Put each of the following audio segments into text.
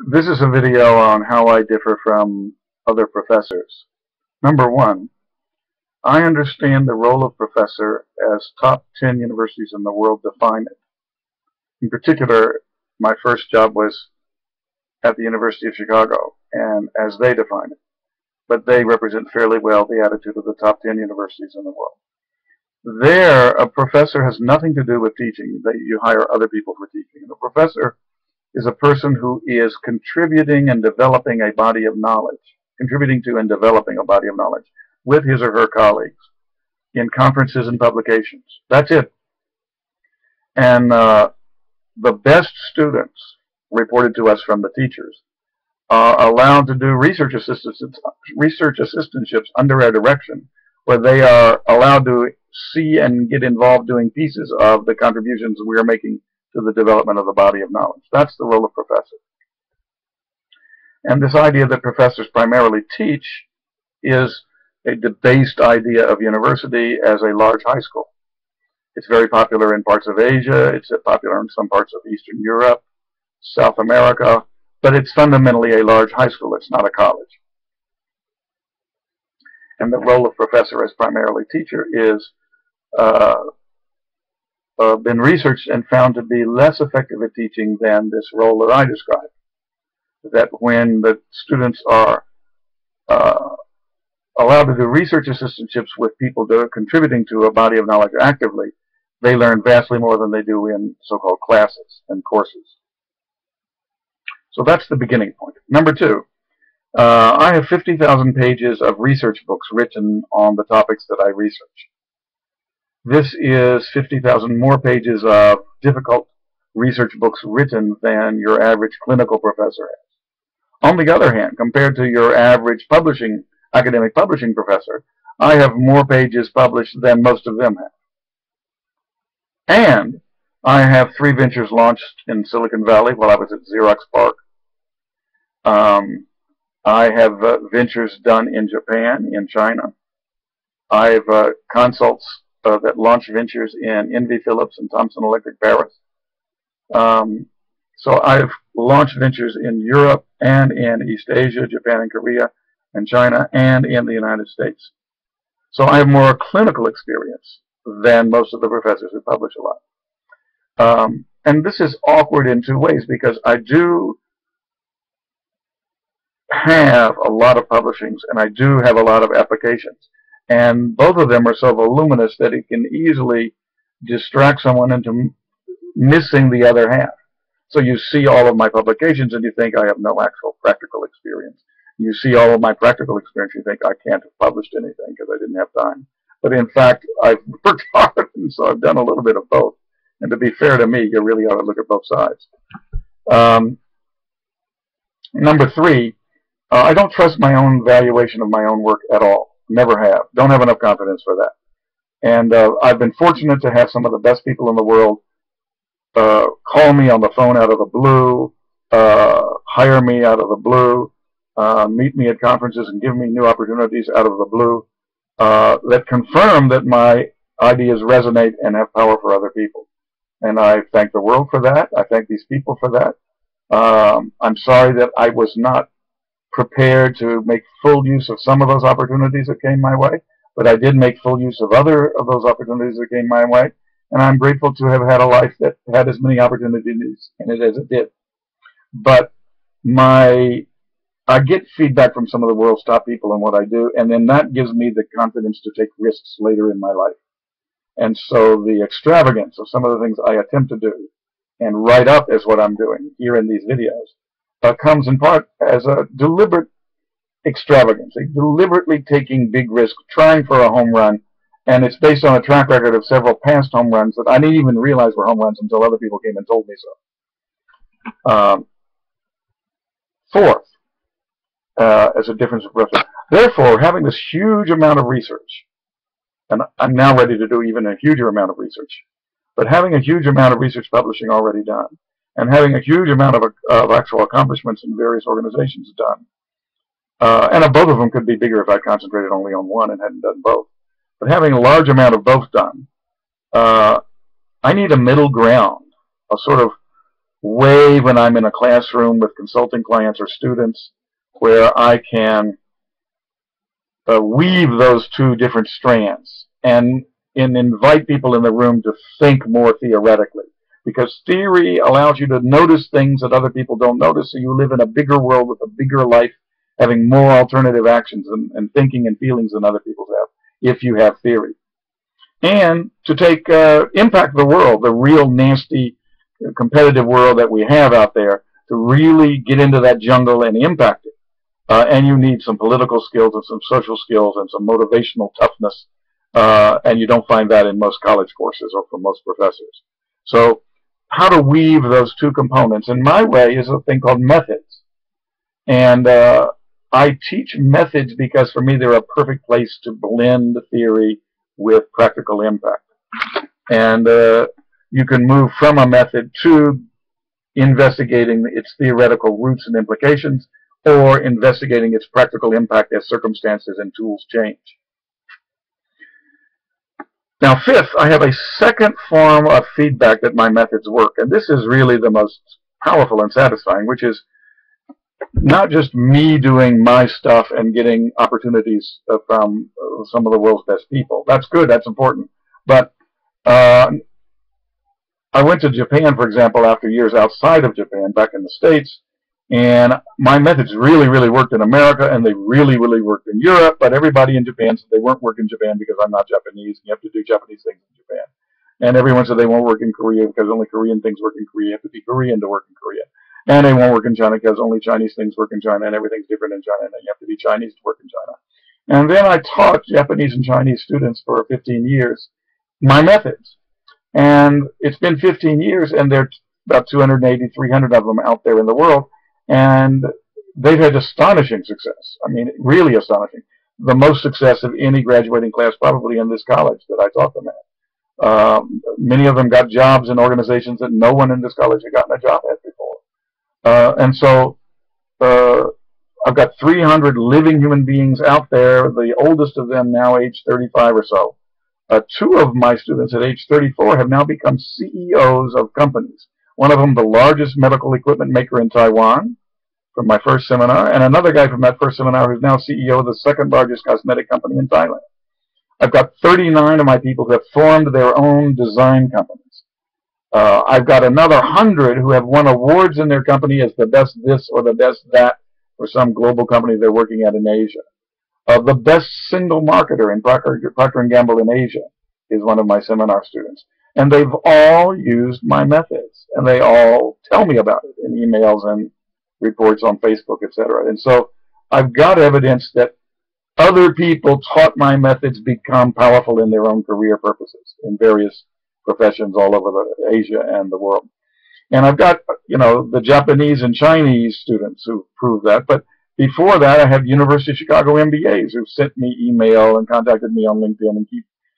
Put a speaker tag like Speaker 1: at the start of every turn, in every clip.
Speaker 1: This is a video on how I differ from other professors. Number one, I understand the role of professor as top 10 universities in the world define it. In particular, my first job was at the University of Chicago, and as they define it. But they represent fairly well the attitude of the top 10 universities in the world. There, a professor has nothing to do with teaching. You hire other people for teaching. And a professor is a person who is contributing and developing a body of knowledge, contributing to and developing a body of knowledge with his or her colleagues in conferences and publications. That's it. And the best students, reported to us from the teachers, are allowed to do research assistantships under our direction, where they are allowed to see and get involved doing pieces of the contributions we are making to the development of the body of knowledge. That's the role of professor. And this idea that professors primarily teach is a debased idea of university as a large high school. It's very popular in parts of Asia. It's popular in some parts of Eastern Europe, South America, but it's fundamentally a large high school. It's not a college. And the role of professor as primarily teacher is been researched and found to be less effective at teaching than this role that I described. That when the students are allowed to do research assistantships with people that are contributing to a body of knowledge actively, they learn vastly more than they do in so-called classes and courses. So that's the beginning point. Number two, I have 50,000 pages of research books written on the topics that I research. This is 50,000 more pages of difficult research books written than your average clinical professor has. On the other hand, compared to your average academic publishing professor, I have more pages published than most of them have. And I have 3 ventures launched in Silicon Valley while I was at Xerox PARC. I have ventures done in Japan, in China. I have consults that launch ventures in Envy Philips and Thomson Electric Paris. So I've launched ventures in Europe and in East Asia, Japan and Korea, and China, and in the United States. So I have more clinical experience than most of the professors who publish a lot. And this is awkward in 2 ways, because I do have a lot of publishings and I do have a lot of applications. And both of them are so voluminous that it can easily distract someone into missing the other half. So you see all of my publications and you think I have no actual practical experience. You see all of my practical experience, you think I can't have published anything because I didn't have time. But in fact, I've worked hard, and so I've done a little bit of both. And to be fair to me, you really ought to look at both sides. Number 3, I don't trust my own valuation of my own work at all. Never have. Don't have enough confidence for that. And I've been fortunate to have some of the best people in the world call me on the phone out of the blue, hire me out of the blue, meet me at conferences and give me new opportunities out of the blue that confirm that my ideas resonate and have power for other people. And I thank the world for that. I thank these people for that. I'm sorry that I was not prepared to make full use of some of those opportunities that came my way, but I did make full use of other of those opportunities that came my way, and I'm grateful to have had a life that had as many opportunities in it as it did. But I get feedback from some of the world's top people in what I do, and then that gives me the confidence to take risks later in my life. And so the extravagance of some of the things I attempt to do and write up as what I'm doing here in these videos comes in part as a deliberate extravagance, a deliberately taking big risks, trying for a home run, and it's based on a track record of several past home runs that I didn't even realize were home runs until other people came and told me so. Fourth, as a difference of reference. Therefore, having this huge amount of research, and I'm now ready to do even a huger amount of research, but having a huge amount of research publishing already done, and having a huge amount of actual accomplishments in various organizations done, and both of them could be bigger if I concentrated only on one and hadn't done both. But having a large amount of both done, I need a middle ground, a sort of way when I'm in a classroom with consulting clients or students, where I can weave those two different strands and invite people in the room to think more theoretically. Because theory allows you to notice things that other people don't notice, so you live in a bigger world with a bigger life, having more alternative actions and thinking and feelings than other people have, if you have theory. And to take impact the world, the real nasty competitive world that we have out there, to really get into that jungle and impact it. And you need some political skills and some social skills and some motivational toughness, and you don't find that in most college courses or from most professors. So how to weave those two components, in my way, is a thing called methods. And I teach methods because for me they're a perfect place to blend theory with practical impact. And you can move from a method to investigating its theoretical roots and implications, or investigating its practical impact as circumstances and tools change. Now, fifth, I have a second form of feedback that my methods work, and this is really the most powerful and satisfying, which is not just me doing my stuff and getting opportunities from some of the world's best people. That's good, that's important. But I went to Japan, for example, after years outside of Japan, back in the States, and my methods really, really worked in America, and they really, really worked in Europe, but everybody in Japan said they weren't working in Japan because I'm not Japanese, and you have to do Japanese things in Japan. And everyone said they won't work in Korea because only Korean things work in Korea. You have to be Korean to work in Korea. And they won't work in China because only Chinese things work in China, and everything's different in China, and you have to be Chinese to work in China. And then I taught Japanese and Chinese students for 15 years my methods. And it's been 15 years, and there are about 280, 300 of them out there in the world, and they've had astonishing success. I mean, really astonishing. The most success of any graduating class probably in this college that I taught them at. Many of them got jobs in organizations that no one in this college had gotten a job at before. And so I've got 300 living human beings out there, the oldest of them now age 35 or so. Two of my students at age 34 have now become CEOs of companies. One of them, the largest medical equipment maker in Taiwan, from my first seminar, and another guy from that first seminar who's now CEO of the second largest cosmetic company in Thailand. I've got 39 of my people who have formed their own design companies. I've got another 100 who have won awards in their company as the best this or the best that for some global company they're working at in Asia. The best single marketer in Procter & Gamble in Asia is one of my seminar students. And they've all used my methods, and they all tell me about it in emails and reports on Facebook, etc. And so I've got evidence that other people taught my methods become powerful in their own career purposes in various professions all over Asia and the world. And I've got, the Japanese and Chinese students who prove that. But before that, I had University of Chicago MBAs who sent me email and contacted me on LinkedIn and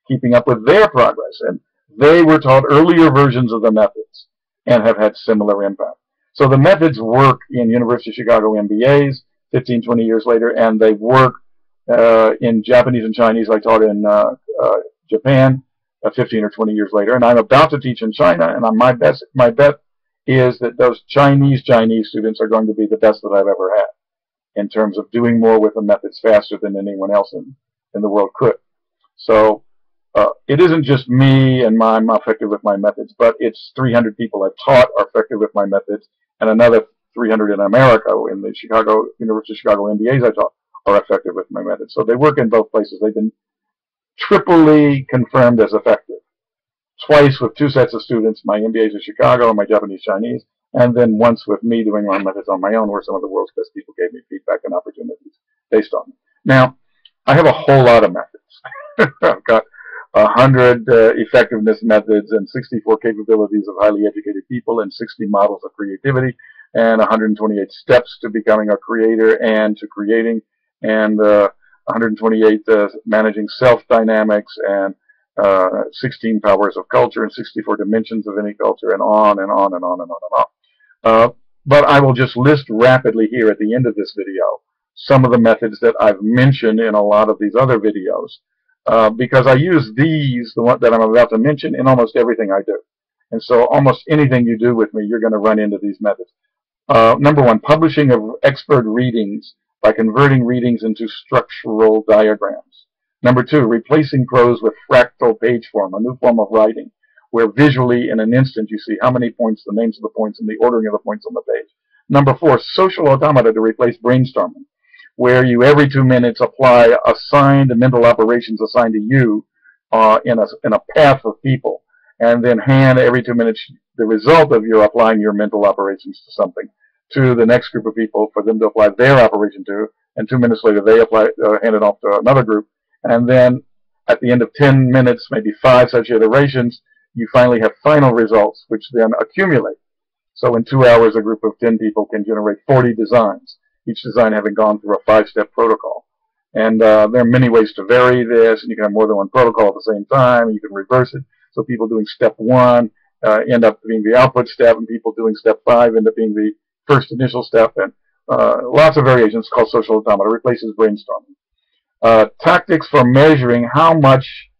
Speaker 1: keeping up with their progress. And they were taught earlier versions of the methods and have had similar impact. So the methods work in University of Chicago MBAs 15, 20 years later, and they work in Japanese and Chinese I taught in Japan 15 or 20 years later. And I'm about to teach in China, and my bet is that those Chinese students are going to be the best that I've ever had in terms of doing more with the methods faster than anyone else in the world could. So it isn't just me and I'm effective with my methods, but it's 300 people I've taught are effective with my methods, and another 300 in America in the University of Chicago MBAs I taught are effective with my methods. So they work in both places. They've been triply confirmed as effective. Twice with two sets of students, my MBAs in Chicago and my Japanese Chinese, and then once with me doing my methods on my own, where some of the world's best people gave me feedback and opportunities based on them. Now, I have a whole lot of methods. I've got 100 effectiveness methods and 64 capabilities of highly educated people and 60 models of creativity and 128 steps to becoming a creator and to creating, and 128 managing self-dynamics, and 16 powers of culture and 64 dimensions of any culture, and on and on and on and on and on. But I will just list rapidly here at the end of this video some of the methods that I've mentioned in a lot of these other videos, because I use these, the one that I'm about to mention, in almost everything I do. And so almost anything you do with me, you're going to run into these methods. Number one, publishing of expert readings by converting readings into structural diagrams. Number two, replacing prose with fractal page form, a new form of writing, where visually in an instant you see how many points, the names of the points, and the ordering of the points on the page. Number four, social automata to replace brainstorming, where you every 2 minutes apply assigned mental operations assigned to you in a path of people, and then hand every 2 minutes the result of your applying your mental operations to something to the next group of people for them to apply their operation to, and 2 minutes later they hand it off to another group, and then at the end of 10 minutes, maybe 5 such iterations, you finally have final results, which then accumulate. So in 2 hours, a group of 10 people can generate 40 designs, each design having gone through a 5-step protocol. And there are many ways to vary this, and you can have more than one protocol at the same time. You can reverse it. So people doing step 1 end up being the output step, and people doing step 5 end up being the first initial step, and lots of variations called social automata. Replaces brainstorming. Tactics for measuring how much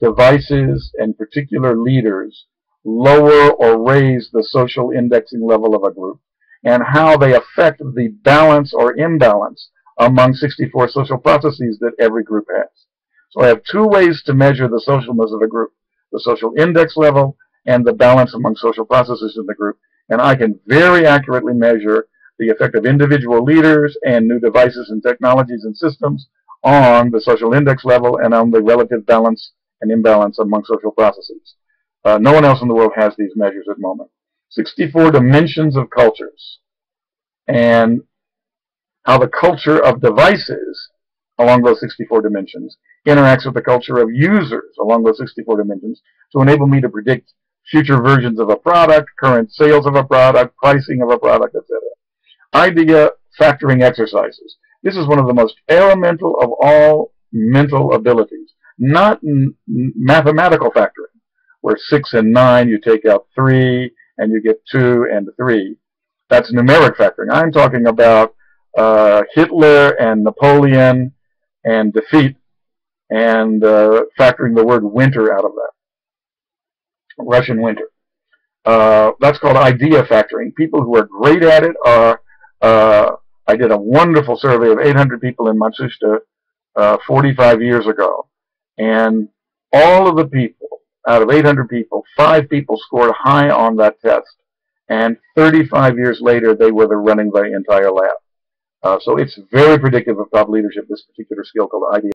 Speaker 1: devices and particular leaders lower or raise the social indexing level of a group, and how they affect the balance or imbalance among 64 social processes that every group has. So I have 2 ways to measure the socialness of a group: the social index level and the balance among social processes in the group. And I can very accurately measure the effect of individual leaders and new devices and technologies and systems on the social index level and on the relative balance and imbalance among social processes. No one else in the world has these measures at the moment. 64 dimensions of cultures, and how the culture of devices along those 64 dimensions interacts with the culture of users along those 64 dimensions to enable me to predict future versions of a product, current sales of a product, pricing of a product, etc. Idea factoring exercises. This is one of the most elemental of all mental abilities. Not mathematical factoring, where 6 and 9 you take out 3 and you get 2 and 3. That's numeric factoring. I'm talking about Hitler and Napoleon and defeat, and factoring the word winter out of that. Russian winter. That's called idea factoring. People who are great at it are, I did a wonderful survey of 800 people in Matsushita 45 years ago, and all of the people, out of 800 people, 5 people scored high on that test, and 35 years later they were running the entire lab. So it's very predictive of top leadership, this particular skill called idea.